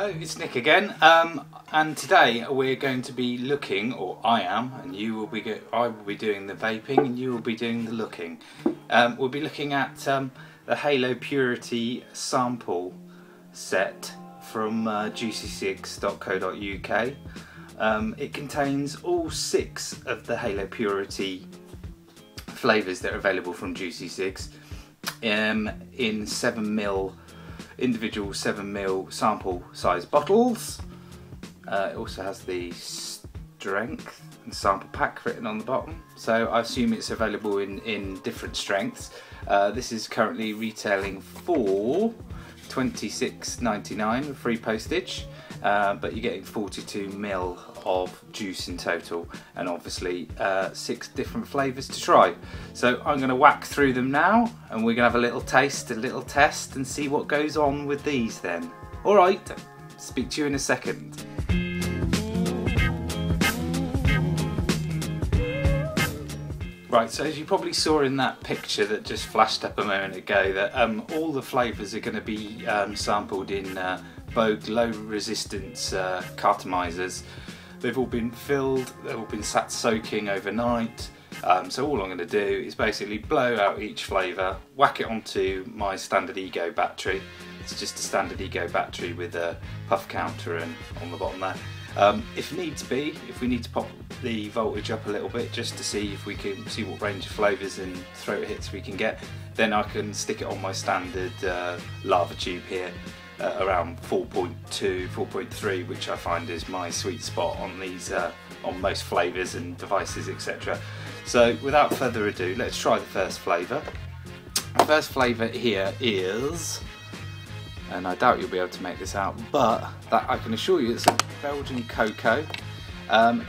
Hello, it's Nick again, and today we're going to be looking, or I am, and I will be doing the vaping, and you will be doing the looking. We'll be looking at the Halo Purity sample set from juicy6.co.uk. It contains all 6 of the Halo Purity flavours that are available from Juicy 6 in 7ml. Individual 7ml sample size bottles. It also has the strength and sample pack written on the bottom, so I assume it's available in different strengths. This is currently retailing for £26.99 with free postage, but you're getting 42ml of juice in total, and obviously 6 different flavours to try. So I'm going to whack through them now, and we're going to have a little taste, a little test, and see what goes on with these then. Alright, speak to you in a second. Right, so as you probably saw in that picture that just flashed up a moment ago, that all the flavours are going to be sampled in Vogue low resistance cartomizers. They've all been filled, they've all been sat soaking overnight. So all I'm going to do is basically blow out each flavour, whack it onto my standard Ego battery. It's just a standard Ego battery with a puff counter and on the bottom there. If needs be, if we need to pop the voltage up a little bit just to see if we can see what range of flavours and throat hits we can get, then I can stick it on my standard lava tube here. Around 4.2, 4.3, which I find is my sweet spot on these, on most flavours and devices, etc. So without further ado, let's try the first flavour. The first flavour here is, and I doubt you'll be able to make this out, but that I can assure you it's a Belgian Cocoa.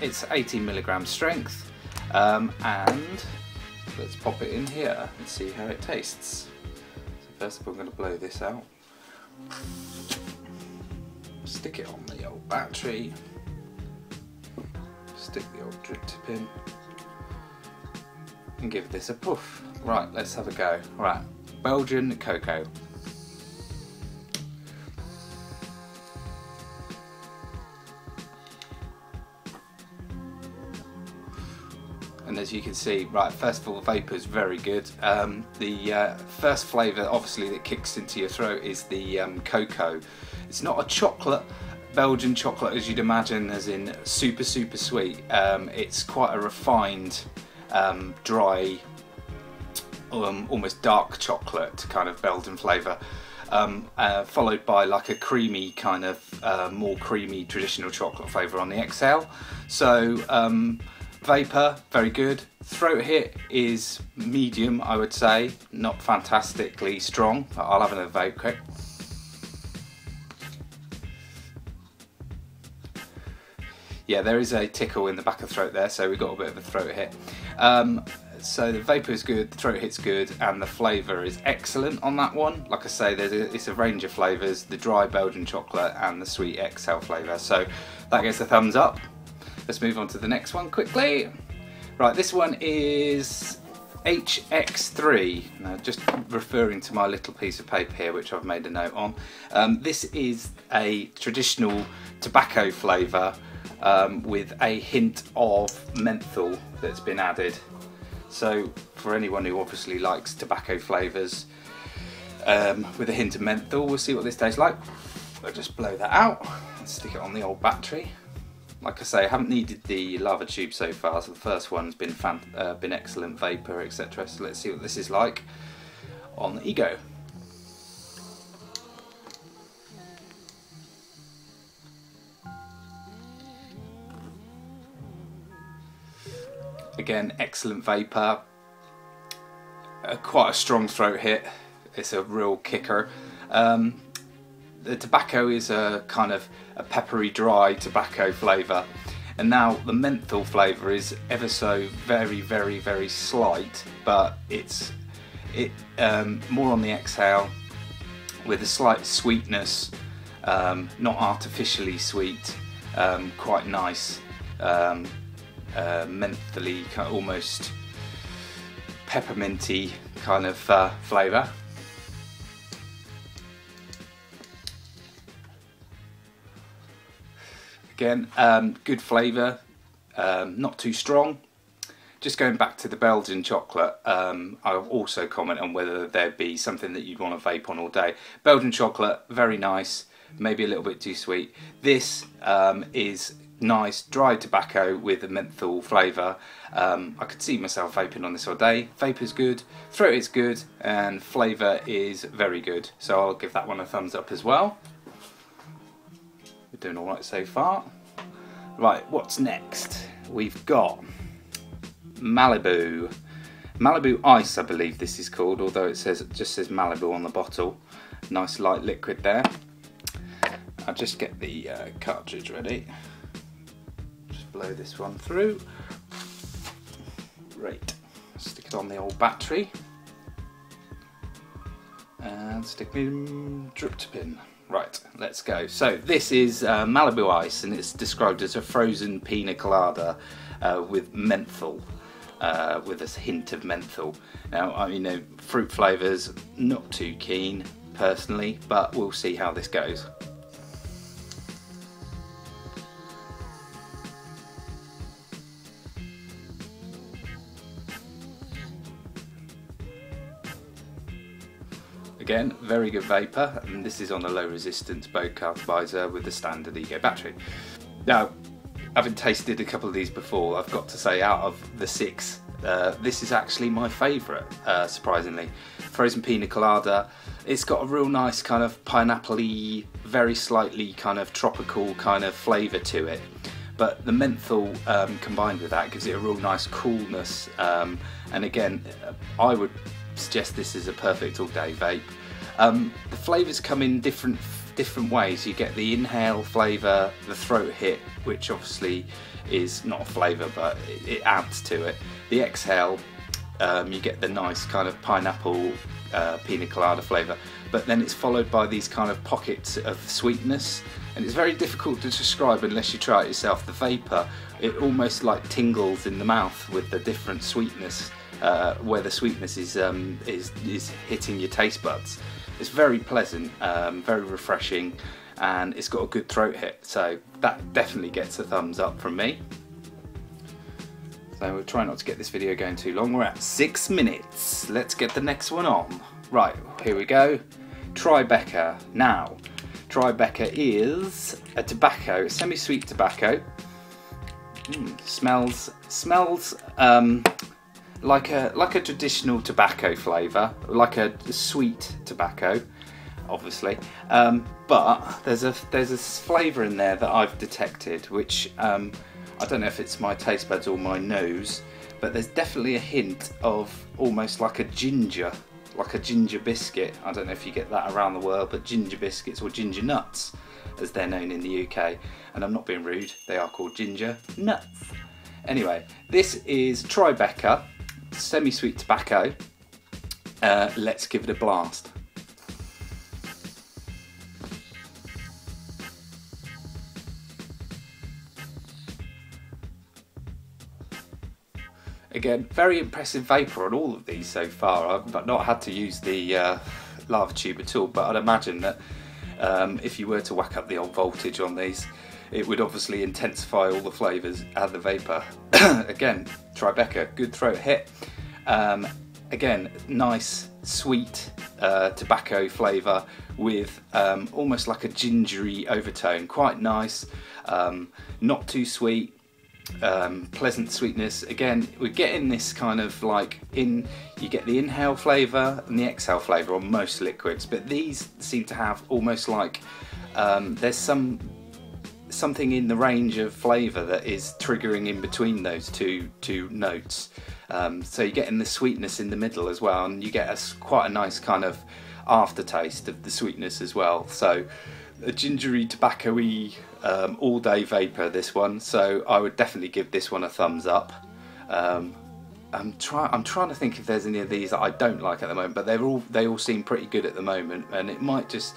It's 18mg strength, and let's pop it in here and see how it tastes. So first of all, I'm going to blow this out. Stick it on the old battery, stick the old drip tip in, and give this a puff. Right, let's have a go. Right, Belgian Cocoa. And as you can see, right, first of all, the vapour is very good. The first flavour, obviously, that kicks into your throat is the cocoa. It's not a chocolate, Belgian chocolate as you'd imagine, as in super sweet. It's quite a refined, dry, almost dark chocolate kind of Belgian flavour, followed by like a creamy kind of, more creamy traditional chocolate flavour on the exhale. So vapour, very good. Throat hit is medium, I would say, not fantastically strong, but I'll have another vape quick. Yeah, there is a tickle in the back of the throat there, so we got a bit of a throat hit. So the vapour is good, the throat hit's good, and the flavour is excellent on that one. Like I say, it's a range of flavours, the dry Belgian chocolate and the sweet exhale flavour, so that gets a thumbs up. Let's move on to the next one quickly. Right, this one is HX3. Now, just referring to my little piece of paper here, which I've made a note on. This is a traditional tobacco flavour with a hint of menthol that's been added. So for anyone who obviously likes tobacco flavours with a hint of menthol, we'll see what this tastes like. I'll just blow that out and stick it on the old battery. Like I say, I haven't needed the lava tube so far, so the first one's been excellent vapour, etc. So let's see what this is like on the Ego. Again, excellent vapour, quite a strong throat hit. It's a real kicker. The tobacco is a kind of a peppery, dry tobacco flavour, and now the menthol flavour is ever so very slight, but it's more on the exhale with a slight sweetness, not artificially sweet, quite nice, mentholy, almost pepperminty kind of flavour. Again, good flavour, not too strong. Just going back to the Belgian chocolate, I'll also comment on whether there'd be something that you'd want to vape on all day. Belgian chocolate, very nice, maybe a little bit too sweet. This is nice dry tobacco with a menthol flavour. I could see myself vaping on this all day. Vapour's good, throat is good, and flavour is very good. So I'll give that one a thumbs up as well. We're doing alright so far. Right, what's next? We've got Malibu ICE, I believe this is called, although it just says Malibu on the bottle. Nice light liquid there. I'll just get the cartridge ready. Just blow this one through. Right, stick it on the old battery and stick the drip pin. Right, let's go. So this is Malibu ICE, and it's described as a frozen pina colada with menthol, with a hint of menthol. Now, you know, fruit flavours, not too keen personally, but we'll see how this goes. Again, very good vapour, and this is on a low resistance Bode carbidizer with the standard Ego battery. Now, having tasted a couple of these before, I've got to say, out of the 6, this is actually my favourite, surprisingly. Frozen pina colada, it's got a real nice kind of pineapple-y, very slightly kind of tropical kind of flavour to it. But the menthol combined with that gives it a real nice coolness, and again, I would suggest this is a perfect all-day vape. The flavours come in different ways. You get the inhale flavour, the throat hit, which obviously is not a flavour, but it adds to it. The exhale, you get the nice kind of pineapple pina colada flavour, but then it's followed by these kind of pockets of sweetness, and it's very difficult to describe unless you try it yourself. The vapour, it almost like tingles in the mouth with the different sweetness, where the sweetness is hitting your taste buds. It's very pleasant, very refreshing, and it's got a good throat hit, so that definitely gets a thumbs up from me. So we'll try not to get this video going too long. We're at 6 minutes. Let's get the next one on. Right, here we go. Tribeca. Now, Tribeca is a tobacco, semi-sweet tobacco. Smells like a traditional tobacco flavour, like a sweet tobacco, obviously. But there's a flavour in there that I've detected, which I don't know if it's my taste buds or my nose, but there's definitely a hint of almost like a ginger biscuit. I don't know if you get that around the world, but ginger biscuits, or ginger nuts as they're known in the UK, and I'm not being rude, they are called ginger nuts. Anyway, this is Tribeca semi-sweet tobacco. Let's give it a blast. Again, very impressive vapour on all of these so far. I've not had to use the lava tube at all, but I'd imagine that if you were to whack up the old voltage on these, it would obviously intensify all the flavours and the vapour. Again, Tribeca, good throat hit. Again, nice sweet tobacco flavour with almost like a gingery overtone. Quite nice, not too sweet. Pleasant sweetness. Again, we're getting this kind of like you get the inhale flavour and the exhale flavour on most liquids, but these seem to have almost like there's something in the range of flavour that is triggering in between those two notes. So you're getting the sweetness in the middle as well, and you get quite a nice kind of aftertaste of the sweetness as well. So a gingery, tobacco-y, all-day vapour, this one. So I would definitely give this one a thumbs up. I'm trying to think if there's any of these that I don't like at the moment, but they all seem pretty good at the moment, and it might just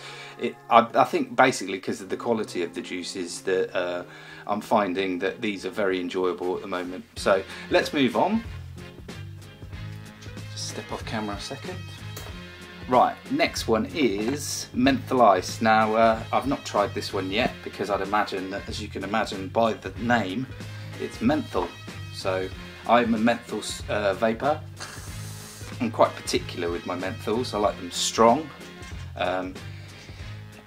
I think basically because of the quality of the juices that I'm finding that these are very enjoyable at the moment. So let's move on. Just step off camera a second. Right, next one is Menthol ICE. Now, I've not tried this one yet because I'd imagine that, as you can imagine by the name, it's menthol. So I'm a menthol vapor. I'm quite particular with my menthols. I like them strong.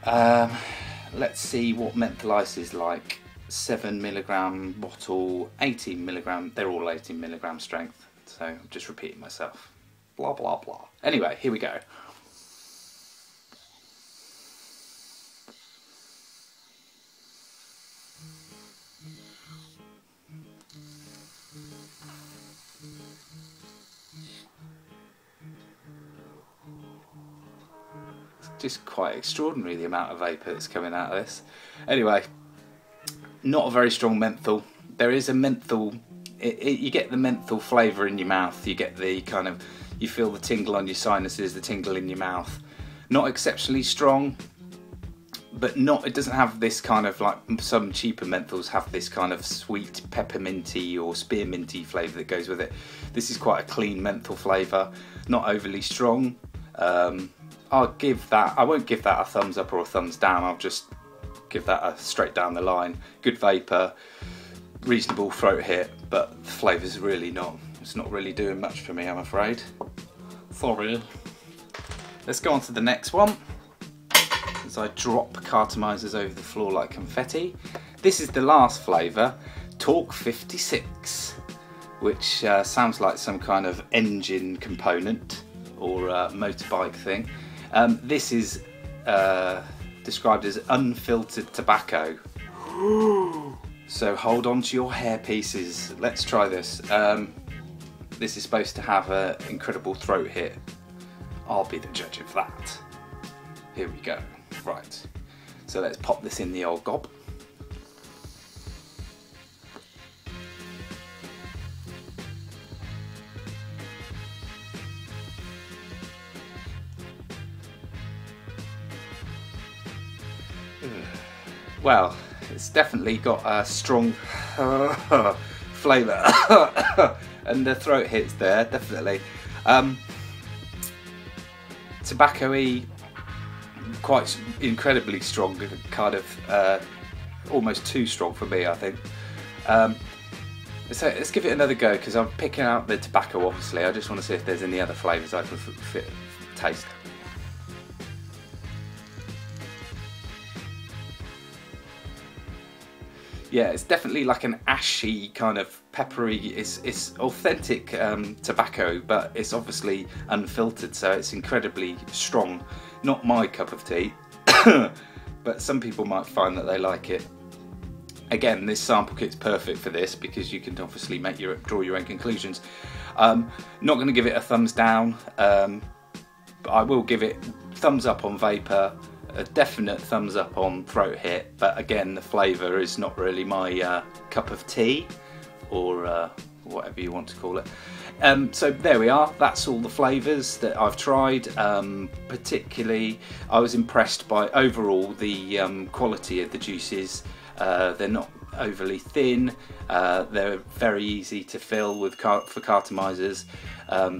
Let's see what Menthol ICE is like. 7mg bottle, 18mg. They're all 18mg strength. So I'm just repeating myself. Blah blah blah. Anyway, here we go. Just quite extraordinary the amount of vapour that's coming out of this. Anyway, not a very strong menthol. There is a menthol, you get the menthol flavour in your mouth, you get the kind of, you feel the tingle on your sinuses, the tingle in your mouth. Not exceptionally strong, but not, it doesn't have this kind of, like some cheaper menthols have this kind of sweet pepperminty or spearminty flavour that goes with it. This is quite a clean menthol flavour, not overly strong. I'll give that, I won't give that a thumbs up or a thumbs down, I'll just give that a straight down the line. Good vapour, reasonable throat hit, but the flavour's really not, it's not really doing much for me, I'm afraid. Sorry. Let's go on to the next one, as I drop cartomizers over the floor like confetti. This is the last flavour, Torque 56, which sounds like some kind of engine component or motorbike thing. This is described as unfiltered tobacco. So hold on to your hair pieces. Let's try this. This is supposed to have an incredible throat hit. I'll be the judge of that. Here we go. Right. So let's pop this in the old gob. Well, it's definitely got a strong flavour and the throat hits there, definitely. Tobacco-y, quite incredibly strong, kind of almost too strong for me, I think. So let's give it another go, because I'm picking out the tobacco obviously. I just want to see if there's any other flavours I can taste. Yeah, it's definitely like an ashy kind of peppery, it's authentic tobacco, but it's obviously unfiltered, so it's incredibly strong. Not my cup of tea, but some people might find that they like it. Again, this sample kit's perfect for this because you can obviously draw your own conclusions. Not going to give it a thumbs down, but I will give it thumbs up on vapour. A definite thumbs up on throat hit, but again the flavour is not really my cup of tea, or whatever you want to call it. So there we are, that's all the flavours that I've tried. Particularly I was impressed by overall the quality of the juices. They're not overly thin, they're very easy to fill with for cartomizers.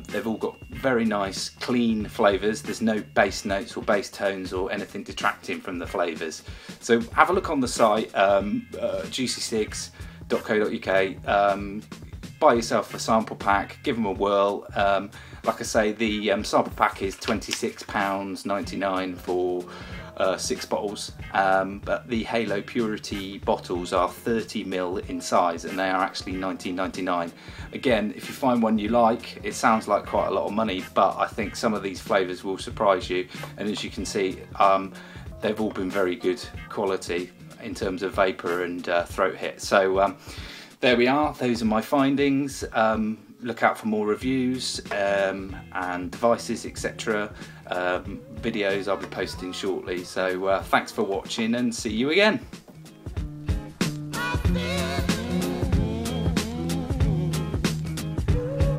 They've all got very nice clean flavours. There's no bass notes or bass tones or anything detracting from the flavours. So have a look on the site, juicycigs.co.uk. Buy yourself a sample pack, give them a whirl. Like I say, the sample pack is £26.99 for 6 bottles, but the Halo Purity bottles are 30ml in size and they are actually £19.99. Again, if you find one you like, it sounds like quite a lot of money, but I think some of these flavours will surprise you, and as you can see, they've all been very good quality in terms of vapour and throat hit. So there we are, those are my findings. Look out for more reviews and devices, etc. Videos I'll be posting shortly. So thanks for watching and see you again.